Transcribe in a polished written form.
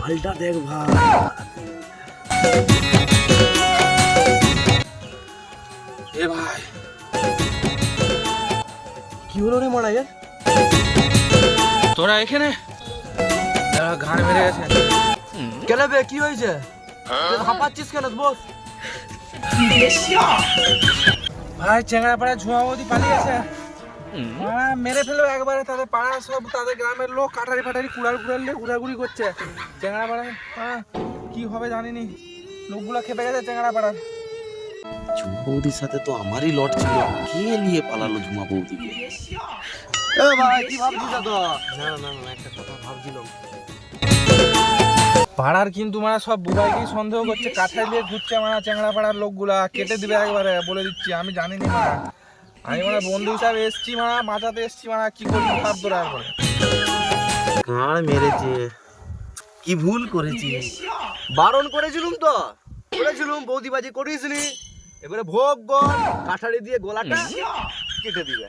মালটা দেখ ভাই। এ ভাই কি হলো রে মারা? তোরা এখানে ঘাড় মেরে গেছে। কেন বে, কি হয়েছে? হাঁপাচ্ছিস কেন? বস। ভাই চেংড়া পাড়া ঝুমা বৌদি পালিয়েছে। মেরে ফেলো একবারে। তাদের পাড়ার সব, তাদের গ্রামের লোক কাটারি ফাটারি কুড়াল কুড়াল নিয়ে ঘুরাঘুরি করছে চেংড়া পাড়ায়। কি হবে জানিনি, লোকগুলা খেপে গেছে চেংড়া পাড়ার। ঝুমা বৌদির সাথে তো আমারই লট ছিল, কে নিয়ে পালালো ঝুমা বৌদিকে? এ ভাই, কি ভাবছিস তো? না না না, একটা কথা ভাবছিলাম। পাড়ার কিন্তু মানে সব বুবাইকেই সন্দেহ করছে, কাঠাই নিয়ে ঘুরছে মানে চেংড়া পাড়ার লোকগুলা। কেটে দিবে একবারে, বলে দিচ্ছি। আমি জানিনি মানে, আমি মানে বন্ধু হিসাবে এসছি মানে, মাথাতে এসছি মানে, কি করবি ভাব তোরা একবারে। গাঁড় মেরেছে, কি ভুল করেছি। বারণ করেছিলুম তো, বলেছিলুম বৌদিবাজি করিসনি। এবারে ভোগ বল, কাঠারি দিয়ে গলাটা কেটে দিবে।